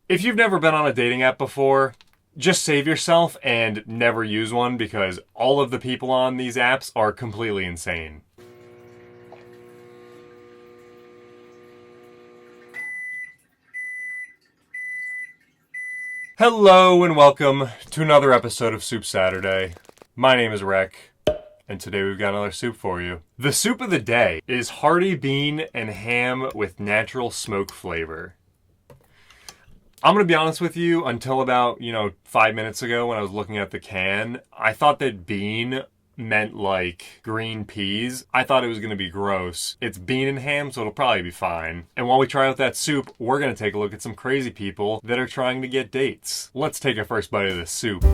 If you've never been on a dating app before, just save yourself and never use one because all of the people on these apps are completely insane. Hello and welcome to another episode of Soup Saturday. My name is Rek, and today we've got another soup for you. The soup of the day is Hearty Bean and Ham with natural smoke flavor. I'm going to be honest with you, until about, 5 minutes ago when I was looking at the can, I thought that bean meant like green peas. I thought it was going to be gross. It's bean and ham, so it'll probably be fine. And while we try out that soup, we're going to take a look at some crazy people that are trying to get dates. Let's take a first bite of this soup.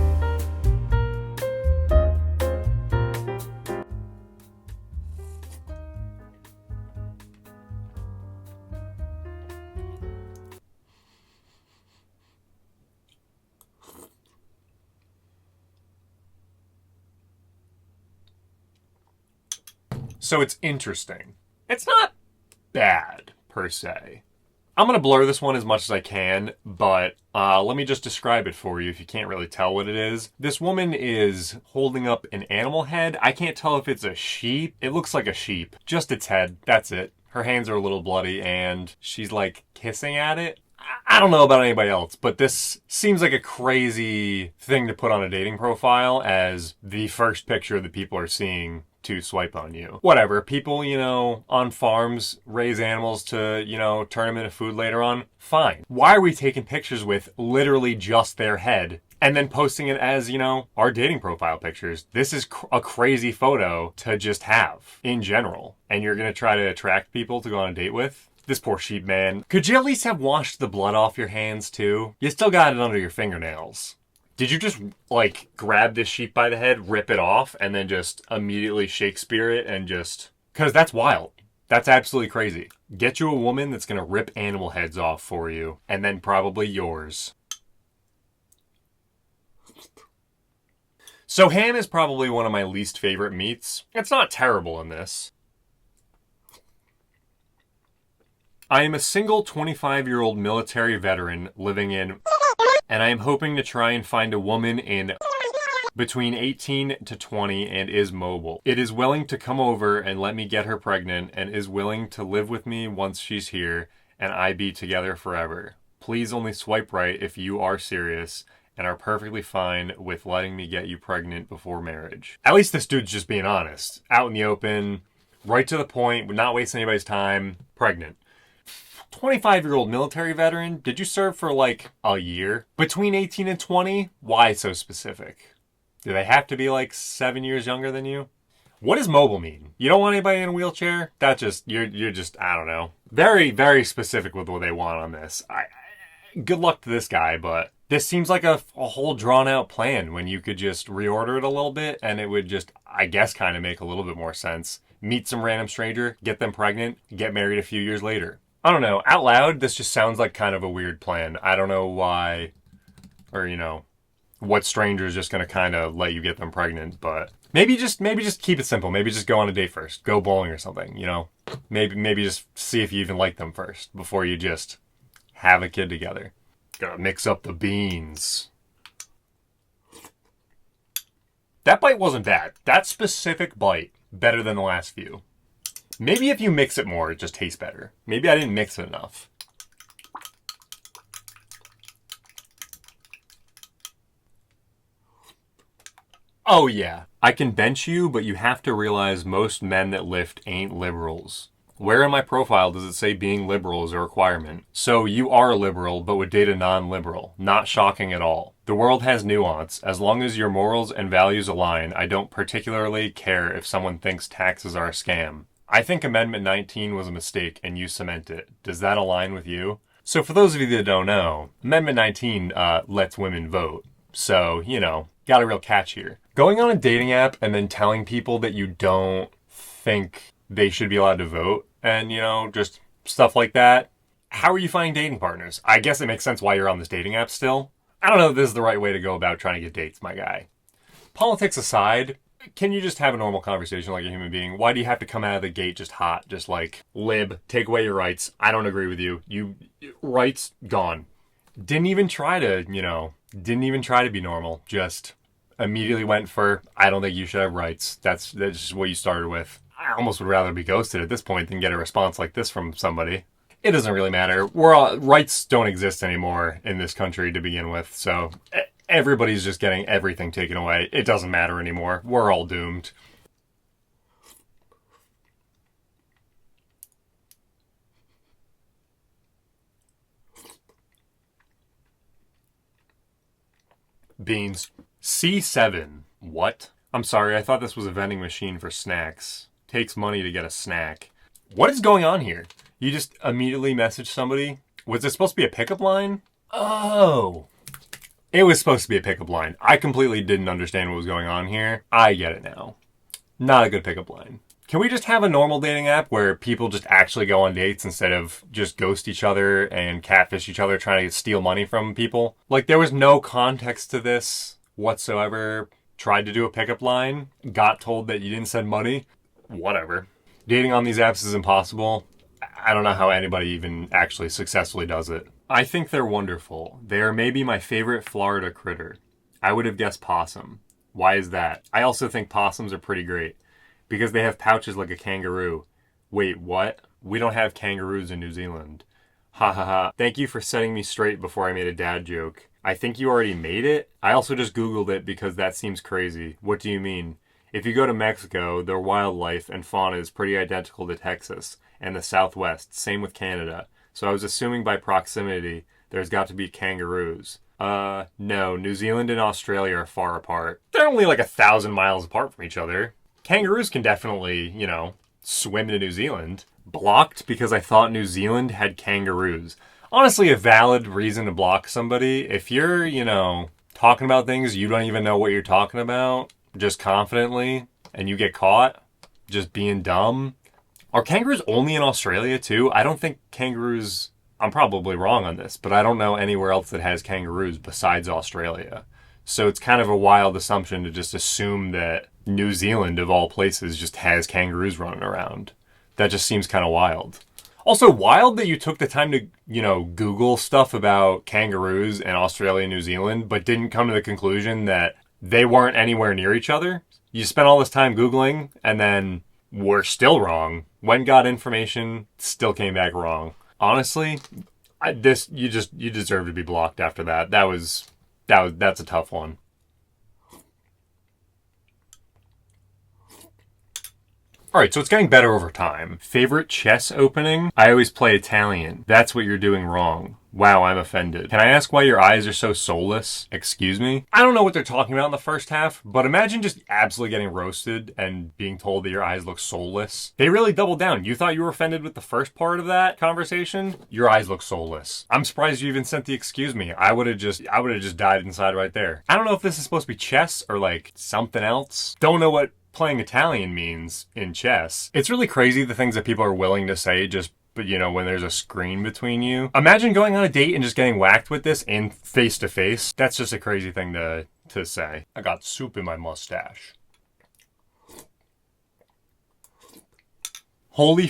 So it's interesting. It's not bad, per se. I'm going to blur this one as much as I can, but let me just describe it for you if you can't really tell what it is. This woman is holding up an animal head. I can't tell if it's a sheep. It looks like a sheep. Just its head. That's it. Her hands are a little bloody, and she's like kissing at it. I don't know about anybody else, but this seems like a crazy thing to put on a dating profile as the first picture that people are seeing to swipe on you. Whatever. People, on farms raise animals to, turn them into food later on. Fine. Why are we taking pictures with literally just their head and then posting it as, our dating profile pictures? This is a crazy photo to just have in general. And you're going to try to attract people to go on a date with? This poor sheep, man. Could you at least have washed the blood off your hands too? You still got it under your fingernails. Did you just, grab this sheep by the head, rip it off, and then just immediately Shakespeare it and just... Because that's wild. That's absolutely crazy. Get you a woman that's going to rip animal heads off for you, and then probably yours. So ham is probably one of my least favorite meats. It's not terrible in this. I am a single 25-year-old military veteran living in... and I am hoping to try and find a woman in between 18 to 20 and is mobile. It is willing to come over and let me get her pregnant and is willing to live with me once she's here and I be together forever. Please only swipe right if you are serious and are perfectly fine with letting me get you pregnant before marriage. At least this dude's just being honest. Out in the open, right to the point, would not waste anybody's time, pregnant. 25-year-old military veteran? Did you serve for a year? Between 18 and 20? Why so specific? Do they have to be 7 years younger than you? What does mobile mean? You don't want anybody in a wheelchair? That just, you're just, I don't know. Very, very specific with what they want on this. Good luck to this guy, but this seems like a whole drawn out plan when you could just reorder it a little bit and it would just, I guess, kind of make a little bit more sense. Meet some random stranger, get them pregnant, get married a few years later. I don't know. Out loud, this just sounds like kind of a weird plan. I don't know why, or, what stranger's just going to kind of let you get them pregnant, but maybe just keep it simple. Maybe just go on a date first. Go bowling or something, Maybe just see if you even like them first before you just have a kid together. Gotta mix up the beans. That bite wasn't bad. That specific bite, better than the last few. Maybe if you mix it more, it just tastes better. Maybe I didn't mix it enough. Oh yeah, I can bench you, but you have to realize most men that lift ain't liberals. Where in my profile does it say being liberal is a requirement? So you are a liberal, but would date a non-liberal. Not shocking at all. The world has nuance. As long as your morals and values align, I don't particularly care if someone thinks taxes are a scam. I think Amendment 19 was a mistake and you cement it. Does that align with you? So for those of you that don't know, Amendment 19 lets women vote. So, got a real catch here. Going on a dating app and then telling people that you don't think they should be allowed to vote and, just stuff like that. How are you finding dating partners? I guess it makes sense why you're on this dating app still. I don't know if this is the right way to go about trying to get dates, my guy. Politics aside, can you just have a normal conversation like a human being? Why do you have to come out of the gate just hot, just lib, take away your rights? I don't agree with you. Rights, gone. Didn't even try to, didn't even try to be normal. Just immediately went for, I don't think you should have rights. That's just what you started with. I almost would rather be ghosted at this point than get a response like this from somebody. It doesn't really matter. Rights don't exist anymore in this country to begin with, so everybody's just getting everything taken away. It doesn't matter anymore. We're all doomed. Beans. C7. What? I'm sorry, I thought this was a vending machine for snacks. Takes money to get a snack. What is going on here? You just immediately message somebody? Was it supposed to be a pickup line? Oh. It was supposed to be a pickup line. I completely didn't understand what was going on here. I get it now. Not a good pickup line. Can we just have a normal dating app where people just actually go on dates instead of just ghost each other and catfish each other trying to steal money from people? Like, there was no context to this whatsoever. Tried to do a pickup line, got told that you didn't send money. Whatever. Dating on these apps is impossible. I don't know how anybody even actually successfully does it. I think they're wonderful. They are maybe my favorite Florida critter. I would have guessed possum. Why is that? I also think possums are pretty great because they have pouches like a kangaroo. Wait, what? We don't have kangaroos in New Zealand. Ha ha ha. Thank you for setting me straight before I made a dad joke. I think you already made it. I also just Googled it because that seems crazy. What do you mean? If you go to Mexico, their wildlife and fauna is pretty identical to Texas and the Southwest. Same with Canada. So I was assuming by proximity, there's got to be kangaroos. No, New Zealand and Australia are far apart. They're only like 1,000 miles apart from each other. Kangaroos can definitely, swim to New Zealand. Blocked because I thought New Zealand had kangaroos. Honestly, a valid reason to block somebody. If you're, talking about things you don't even know what you're talking about, just confidently, and you get caught just being dumb. Are kangaroos only in Australia too? I don't think kangaroos, I'm probably wrong on this, but I don't know anywhere else that has kangaroos besides Australia. So it's kind of a wild assumption to just assume that New Zealand, of all places, just has kangaroos running around. That just seems kind of wild. Also, wild that you took the time to, Google stuff about kangaroos in Australia and New Zealand, but didn't come to the conclusion that they weren't anywhere near each other. You spent all this time Googling, and then we're still wrong. When got information, still came back wrong. Honestly, you deserve to be blocked after that. That's a tough one. Alright, so it's getting better over time. Favorite chess opening? I always play Italian. That's what you're doing wrong. Wow, I'm offended. Can I ask why your eyes are so soulless? Excuse me? I don't know what they're talking about in the first half, but imagine just absolutely getting roasted and being told that your eyes look soulless. They really doubled down. You thought you were offended with the first part of that conversation? Your eyes look soulless. I'm surprised you even sent the excuse me. I would have just died inside right there. I don't know if this is supposed to be chess or like something else. Don't know what playing Italian means in chess. It's really crazy the things that people are willing to say but when there's a screen between you. Imagine going on a date and just getting whacked with this in face to face. That's just a crazy thing to say. I got soup in my mustache. Holy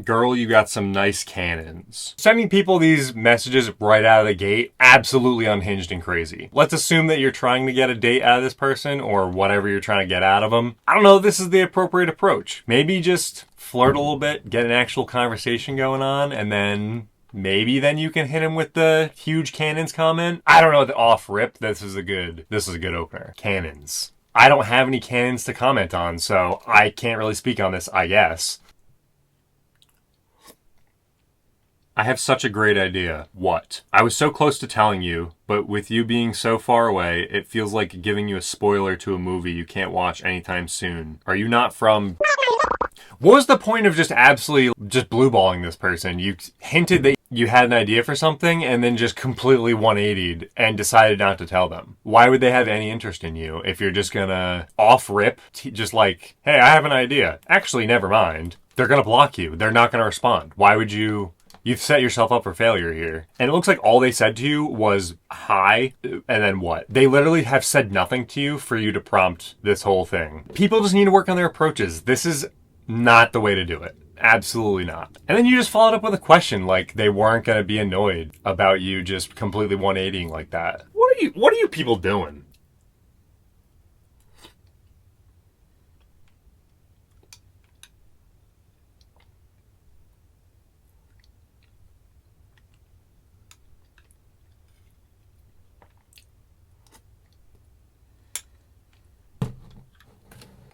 girl, you got some nice cannons. Sending people these messages right out of the gate, absolutely unhinged and crazy. Let's assume that you're trying to get a date out of this person or whatever you're trying to get out of them. I don't know if this is the appropriate approach. Maybe just flirt a little bit, get an actual conversation going on, and then maybe then you can hit him with the huge cannons comment. I don't know, the off rip, this is a good opener. Cannons. I don't have any cannons to comment on, so I can't really speak on this, I guess. I have such a great idea. What? I was so close to telling you, but with you being so far away, it feels like giving you a spoiler to a movie you can't watch anytime soon. Are you not from... What was the point of just absolutely just blueballing this person? You hinted that you had an idea for something and then just completely 180'd and decided not to tell them. Why would they have any interest in you if you're just gonna off-rip, just like, hey, I have an idea. Actually, never mind. They're gonna block you. They're not gonna respond. Why would you... You've set yourself up for failure here. And it looks like all they said to you was hi, and then what? They literally have said nothing to you for you to prompt this whole thing. People just need to work on their approaches. This is not the way to do it. Absolutely not. And then you just followed up with a question like they weren't going to be annoyed about you just completely 180ing like that. What are you people doing?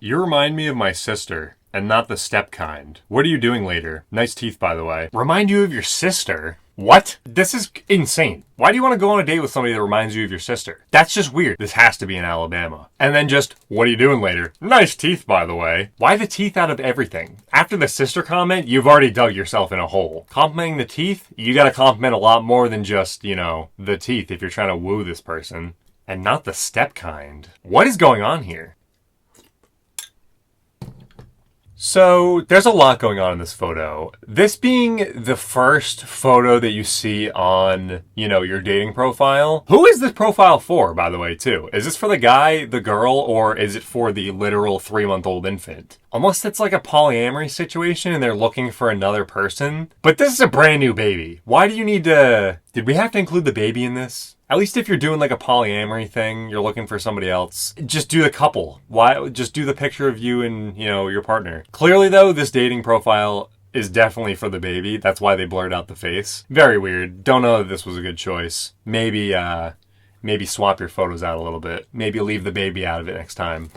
You remind me of my sister, and not the step kind. What are you doing later? Nice teeth, by the way. Remind you of your sister? What? This is insane. Why do you want to go on a date with somebody that reminds you of your sister? That's just weird. This has to be in Alabama. And then just, what are you doing later? Nice teeth, by the way. Why the teeth out of everything? After the sister comment, you've already dug yourself in a hole. Complimenting the teeth? You gotta compliment a lot more than just, the teeth if you're trying to woo this person. And not the step kind. What is going on here? So, there's a lot going on in this photo. This being the first photo that you see on, your dating profile. Who is this profile for, by the way, too? Is this for the guy, the girl, or is it for the literal 3-month-old infant? Unless it's like a polyamory situation and they're looking for another person. But this is a brand new baby. Why do you need to... Did we have to include the baby in this? At least if you're doing like a polyamory thing, you're looking for somebody else, just do the couple. Why? Just do the picture of you and, your partner. Clearly though, this dating profile is definitely for the baby. That's why they blurred out the face. Very weird. Don't know if this was a good choice. Maybe swap your photos out a little bit. Maybe leave the baby out of it next time.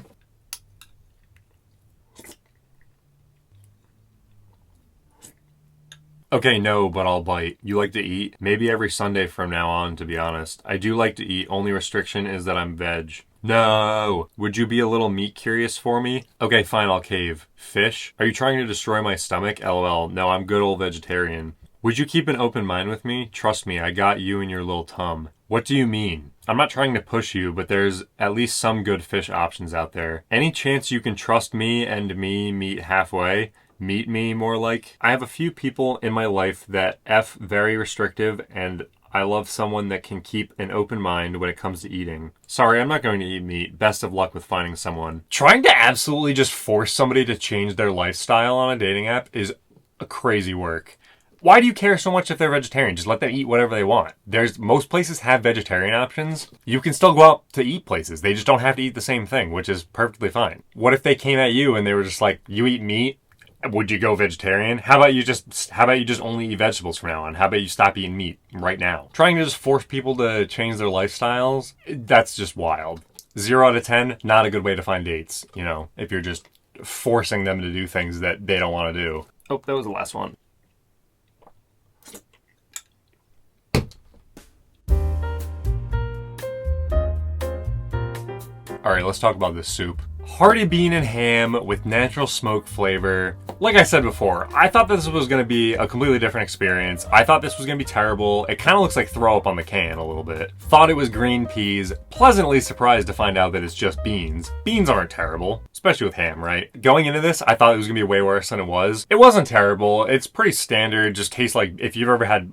Okay, no, but I'll bite. You like to eat? Maybe every Sunday from now on, to be honest. I do like to eat. Only restriction is that I'm veg. No! Would you be a little meat curious for me? Okay, fine, I'll cave. Fish? Are you trying to destroy my stomach? LOL. No, I'm good old vegetarian. Would you keep an open mind with me? Trust me, I got you in your little tum. What do you mean? I'm not trying to push you, but there's at least some good fish options out there. Any chance you can trust me and me meet halfway? Meet me, more like. I have a few people in my life that F very restrictive, and I love someone that can keep an open mind when it comes to eating. Sorry, I'm not going to eat meat. Best of luck with finding someone. Trying to absolutely just force somebody to change their lifestyle on a dating app is a crazy work. Why do you care so much if they're vegetarian? Just let them eat whatever they want. Most places have vegetarian options. You can still go out to eat places. They just don't have to eat the same thing, which is perfectly fine. What if they came at you and they were just like, you eat meat? Would you go vegetarian? How about you just only eat vegetables from now on? How about you stop eating meat right now? Trying to just force people to change their lifestyles, that's just wild. 0 out of 10, not a good way to find dates, if you're just forcing them to do things that they don't want to do. Oh, that was the last one. All right, let's talk about this soup. Hearty Bean and Ham with natural smoke flavor. Like I said before, I thought this was going to be a completely different experience. I thought this was going to be terrible. It kind of looks like throw up on the can a little bit. Thought it was green peas. Pleasantly surprised to find out that it's just beans. Beans aren't terrible, especially with ham, right? Going into this, I thought it was going to be way worse than it was. It wasn't terrible. It's pretty standard. Just tastes like, if you've ever had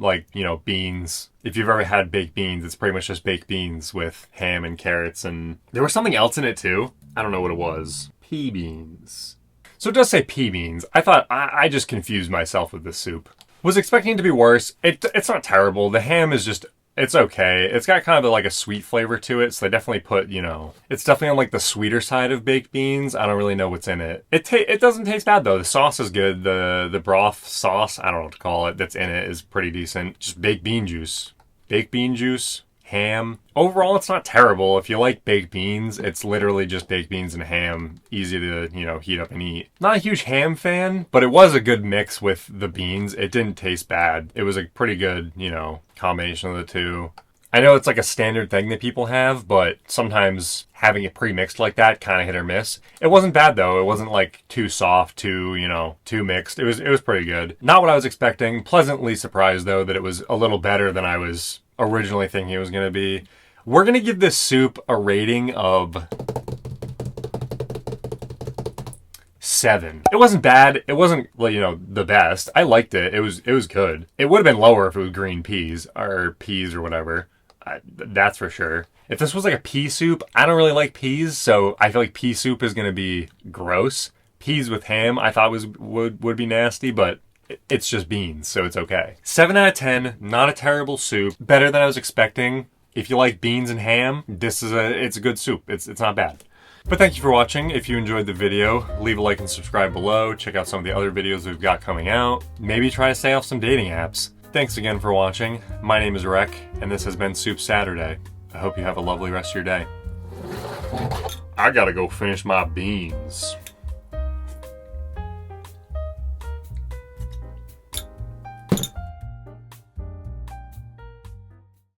beans, if you've ever had baked beans, it's pretty much just baked beans with ham and carrots, and there was something else in it too. I don't know what it was. Pea beans. So it does say pea beans. I thought I just confused myself with this soup. Was expecting it to be worse. It's not terrible. The ham is just, it's okay. It's got kind of like a sweet flavor to it, so they definitely put, it's definitely on like the sweeter side of baked beans. I don't really know what's in it. It doesn't taste bad though. The sauce is good. The broth sauce, I don't know what to call it, that's in it is pretty decent. Just baked bean juice. Baked bean juice. Ham. Overall, it's not terrible. If you like baked beans, it's literally just baked beans and ham. Easy to, heat up and eat. Not a huge ham fan, but it was a good mix with the beans. It didn't taste bad. It was a pretty good, combination of the two. I know it's like a standard thing that people have, but sometimes having it pre-mixed like that kind of hit or miss. It wasn't bad though. It wasn't like too soft, too mixed. It was pretty good. Not what I was expecting. Pleasantly surprised though that it was a little better than I was originally thinking it was going to be. We're going to give this soup a rating of 7. It wasn't bad. It wasn't, the best. I liked it. It was good. It would have been lower if it was green peas or whatever. That's for sure. If this was like a pea soup, I don't really like peas, so I feel like pea soup is going to be gross. Peas with ham I thought would be nasty, but it's just beans, so it's okay. 7 out of 10, not a terrible soup. Better than I was expecting. If you like beans and ham, it's a good soup. It's not bad. But thank you for watching. If you enjoyed the video, leave a like and subscribe below. Check out some of the other videos we've got coming out. Maybe try to stay off some dating apps. Thanks again for watching. My name is Rek, and this has been Soup Saturday. I hope you have a lovely rest of your day. I gotta go finish my beans.